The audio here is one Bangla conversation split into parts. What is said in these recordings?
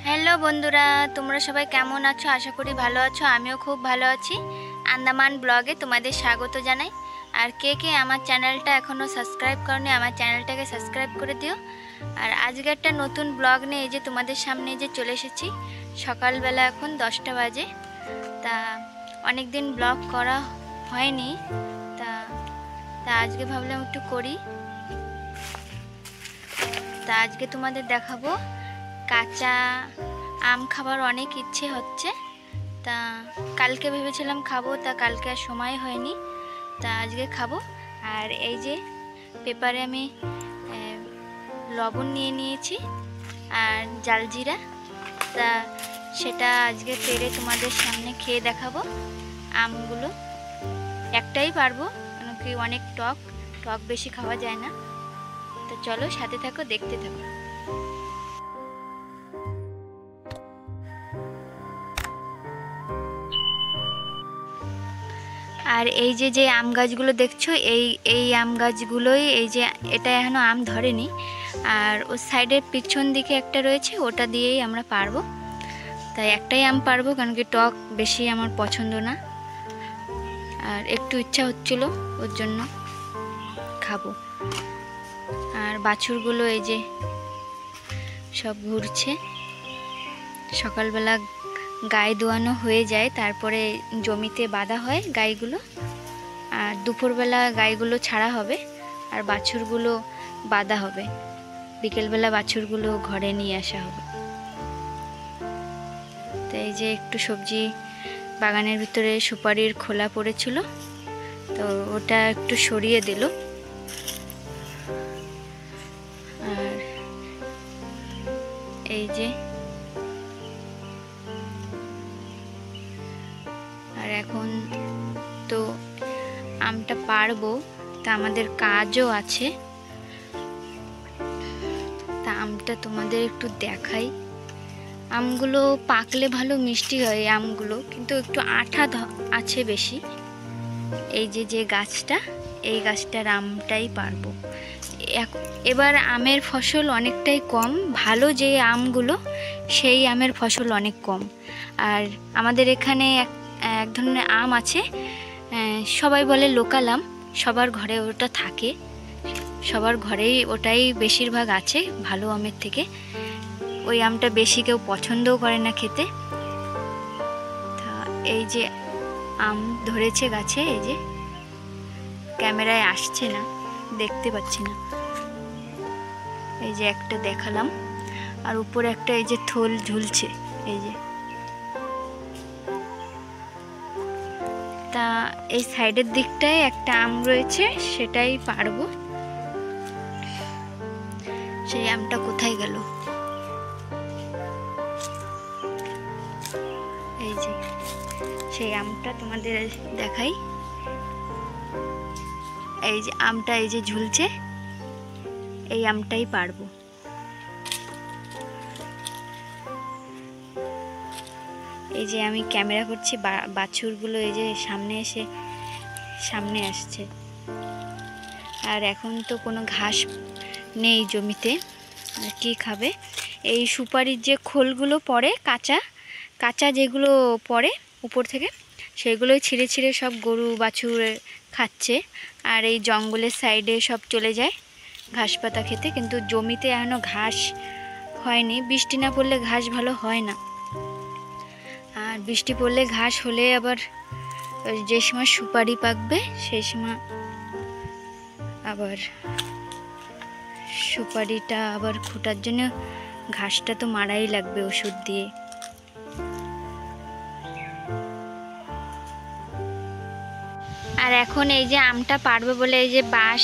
হ্যালো বন্ধুরা, তোমরা সবাই কেমন আছো? আশা করি ভালো আছো। আমিও খুব ভালো আছি। আন্দামান ব্লগে তোমাদের স্বাগত জানাই। আর কে কে আমার চ্যানেলটা এখনও সাবস্ক্রাইব করনি, আমার চ্যানেলটাকে সাবস্ক্রাইব করে দিও। আর আজকে একটা নতুন ব্লগ নিয়ে এই যে তোমাদের সামনে যে চলে এসেছি। সকালবেলা এখন 10টা বাজে। তা অনেক দিন ব্লগ করা হয়নি, তা তা আজকে ভাবলাম একটু করি। তা আজকে তোমাদের দেখাবো কাঁচা আম খাবার অনেক ইচ্ছে হচ্ছে। তা কালকে ভেবেছিলাম খাবো, তা কালকে আর সময় হয়নি, তা আজকে খাবো। আর এই যে পেপারে আমি লবণ নিয়ে নিয়েছি আর জালজিরা, তা সেটা আজকে পেরে তোমাদের সামনে খেয়ে দেখাবো। আমগুলো একটাই পারবো, কেন কি অনেক টক টক বেশি খাওয়া যায় না। তো চলো সাথে থাকো, দেখতে থাকো। আর এই যে যে আম গাছগুলো দেখছো, এই আম গাছগুলোই, এই যে এটা এখনো আম ধরেনি। আর ওর সাইডের পিছন দিকে একটা রয়েছে, ওটা দিয়েই আমরা পারবো। তাই একটাই আম পারবো, কারণ কি টক বেশি আমার পছন্দ না। আর একটু ইচ্ছা হচ্ছিল, ওর জন্য খাবো। আর বাছুরগুলো এই যে সব ঘুরছে। সকালবেলা গায়ে দোয়ানো হয়ে যায়, তারপরে জমিতে বাঁধা হয় গাইগুলো। আর দুপুরবেলা গাইগুলো ছাড়া হবে, আর বাছুরগুলো বাঁধা হবে। বিকেলবেলা বাছুরগুলো ঘরে নিয়ে আসা হবে। তো এই যে একটু সবজি বাগানের ভিতরে সুপারির খোলা পড়েছিল, তো ওটা একটু সরিয়ে দিল। আর এই যে আর এখন তো আমটা পারবো, তা আমাদের কাজও আছে। তা আমটা তোমাদের একটু দেখাই। আমগুলো পাকলে ভালো মিষ্টি হয় আমগুলো, কিন্তু একটু আঠা আছে বেশি। এই যে যে গাছটা, এই গাছটার আমটাই পারবো। এবার আমের ফসল অনেকটাই কম, ভালো যে আমগুলো সেই আমের ফসল অনেক কম। আর আমাদের এখানে এক ধরনের আম আছে, সবাই বলে লোকাল আম, সবার ঘরে ওটা থাকে, সবার ঘরেই ওটাই বেশিরভাগ আছে ভালো আমের থেকে। ওই আমটা বেশি কেউ পছন্দও করে না খেতে। তা এই যে আম ধরেছে গাছে, এই যে ক্যামেরায় আসছে না, দেখতে পাচ্ছি না। এই যে একটা দেখালাম, আর উপরে একটা এই যে থোল ঝুলছে, এই যে। তা এই সাইডের দিকটায় একটা আম রয়েছে, সেটাই পারবো। সেই আমটা কোথায় গেল? এই যে সেই আমটা তোমাদের দেখাই। এই যে আমটা এই যে ঝুলছে, এই আমটাই পারবো। এই যে আমি ক্যামেরা করছি, বাছুরগুলো এই যে সামনে আসছে। আর এখন তো কোনো ঘাস নেই জমিতে, কি খাবে? এই সুপারির যে খোলগুলো পড়ে, কাঁচা কাঁচা যেগুলো পড়ে উপর থেকে, সেগুলোই ছিঁড়ে ছিঁড়ে সব গরু বাছুর খাচ্ছে। আর এই জঙ্গলের সাইডে সব চলে যায় ঘাস পাতা খেতে, কিন্তু জমিতে এখনো ঘাস হয়নি। বৃষ্টি না পড়লে ঘাস ভালো হয় না, আর বৃষ্টি পড়লে ঘাস হলে আবার যে সময় সুপারি পাকবে সেই সময় আবার সুপারিটা আবার ফোটার জন্য ঘাসটা তো মারাই লাগবে ওষুধ দিয়ে। আর এখন এই যে আমটা পারবে বলে এই যে বাঁশ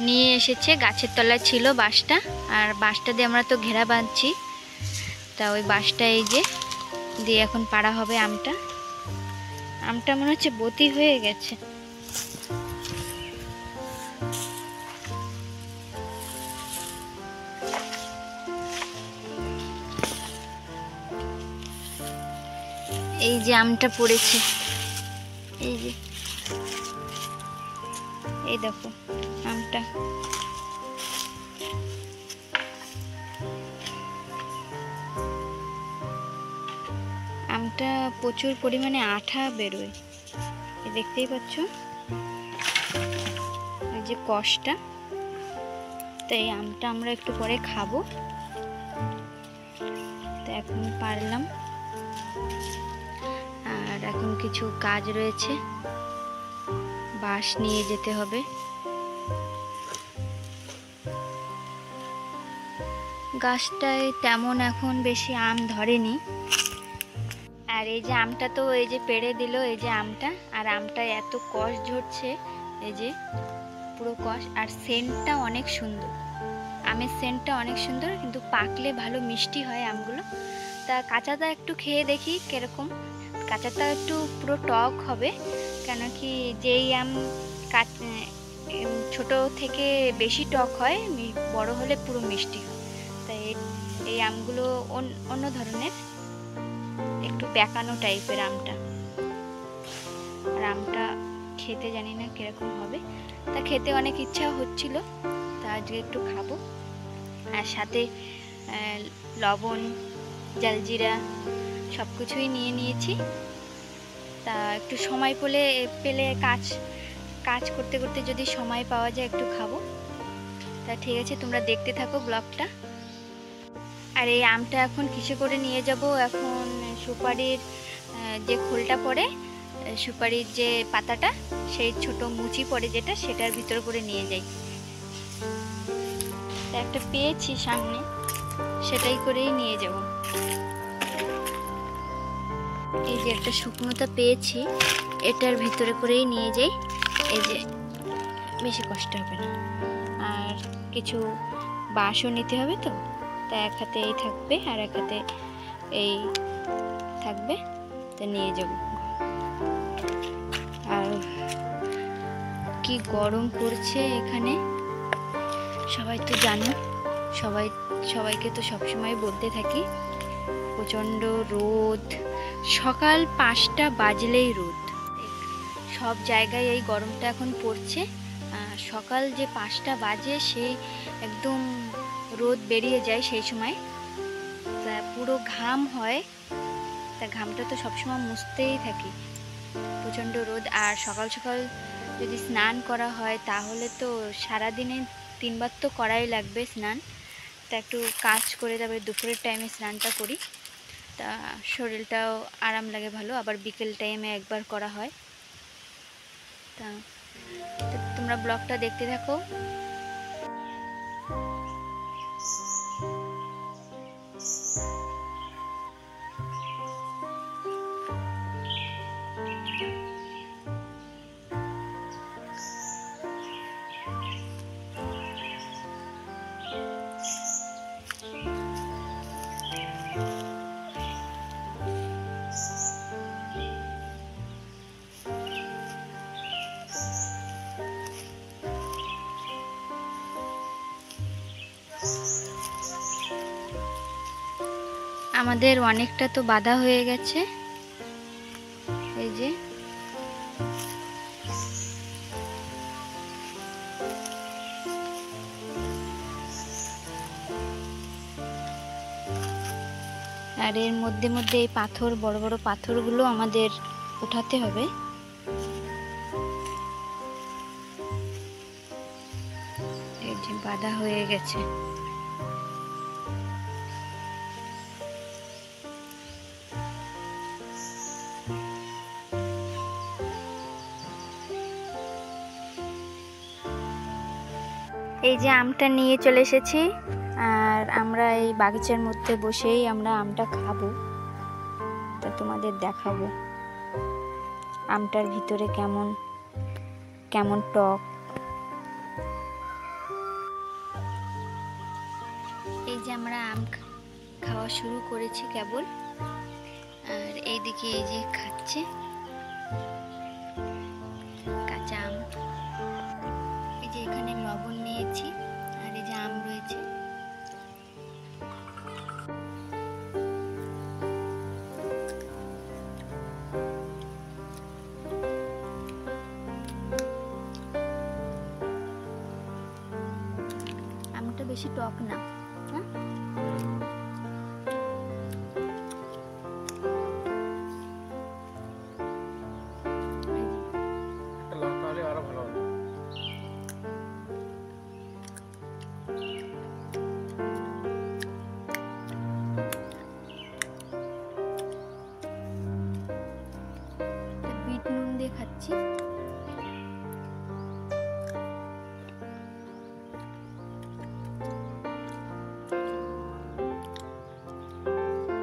নিয়ে এসেছে, গাছের তলায় ছিল বাঁশটা, আর বাঁশটা দিয়ে আমরা তো ঘেরা বাঁধছি। তা ওই বাঁশটা এই যে দিয়ে এখন পাড়া হবে আমটা। আমটা মনে হচ্ছে বতি হয়ে গেছে। এই যে আমটা পড়েছে, এই যে এই দেখো আমটা। আমটা প্রচুর পরিমাণে আঠা বেরোয়, দেখতেই পাচ্ছ এই যে কষটা। তো এই আমটা আমরা একটু পরে খাবো। তো এখন পারলাম, আর এখন কিছু কাজ রয়েছে, বাঁশ নিয়ে যেতে হবে। গাছটায় তেমন এখন বেশি আম ধরেনি। আর এই যে আমটা তো এই যে পেড়ে দিল, এই যে আমটা, আর আমটা এত কষ ঝরছে, এই যে পুরো কষ। আর সেন্টটা অনেক সুন্দর, আমের সেন্টটা অনেক সুন্দর, কিন্তু পাকলে ভালো মিষ্টি হয় আমগুলো। তা কাঁচাটা একটু খেয়ে দেখি কিরকম। কাঁচাটা একটু পুরো টক হবে, কেন কি যেই আম ছোট থেকে বেশি টক হয়, বড় হলে পুরো মিষ্টি হয়। তাই এই আমগুলো অন্য ধরনের, একটু বেঁকানো টাইপের আমটা। আর আমটা খেতে জানি না কিরকম হবে, তা খেতে অনেক ইচ্ছা হচ্ছিল, তা আজকে একটু খাবো। আর সাথে লবণ, জালজিরা সব কিছুই নিয়ে নিয়েছি। তা একটু সময় পেলে কাজ করতে করতে যদি সময় পাওয়া যায় একটু খাবো। তা ঠিক আছে, তোমরা দেখতে থাকো ব্লগটা। আর এই আমটা এখন কিসে করে নিয়ে যাব, এখন সুপারির যে খোলটা পড়ে, সুপারির যে পাতাটা, সেই ছোট মুচি পড়ে যেটা, সেটার ভিতর করে নিয়ে যাই। একটা পেয়েছি সামনে, সেটাই করেই নিয়ে যাব। এই যে একটা শুকনোটা পেয়েছি, এটার ভিতরে করেই নিয়ে যাই। এই যে বেশি কষ্ট হবে না। আর কিছু বাঁশও নিতে হবে, তো তা এক হাতে এই থাকবে আর এক হাতে এই থাকবে, তা নিয়ে যাব। আর কি গরম পড়ছে এখানে, সবাই তো জানো, সবাইকে তো সবসময় বলতে থাকি, প্রচণ্ড রোদ, সকাল 5টা বাজলেই রোদ। সব জায়গায় এই গরমটা এখন পড়ছে। সকাল যে 5টা বাজে, সেই একদম রোদ বেরিয়ে যায়, সেই সময় তা পুরো ঘাম হয়। তা ঘামটা তো সবসময় মুছতেই থাকি, প্রচণ্ড রোদ। আর সকাল সকাল যদি স্নান করা হয়, তাহলে তো সারাদিনে 3 বার তো করাই লাগবে স্নান। তা একটু কাজ করে তারপরে দুপুরের টাইমে স্নানটা করি, তা শরীরটাও আরাম লাগে ভালো। আবার বিকেল টাইমে একবার করা হয়। তা তোমরা ব্লগটা দেখতে থাকো। আমাদের অনেকটা তো বাধা হয়ে গেছে, এই যে আর এর মধ্যে মধ্যে এই পাথর, বড় বড় পাথরগুলো আমাদের উঠাতে হবে। এই যে বাধা হয়ে গেছে। এই যে আমটা নিয়ে চলে এসেছি, আর আমরা এই বাগিচার মধ্যে বসেই আমরা আমটা খাবো। তা তোমাদের দেখাবো আমটার ভিতরে কেমন কেমন টক। এই যে আমরা আম খাওয়া শুরু করেছি কেবল, আর এইদিকে এই যে খাচ্ছে কাঁচা আম। এই যে এখানে লবণ নিয়েছি, আর এই যে আম রয়েছে। আমটা বেশি টক না।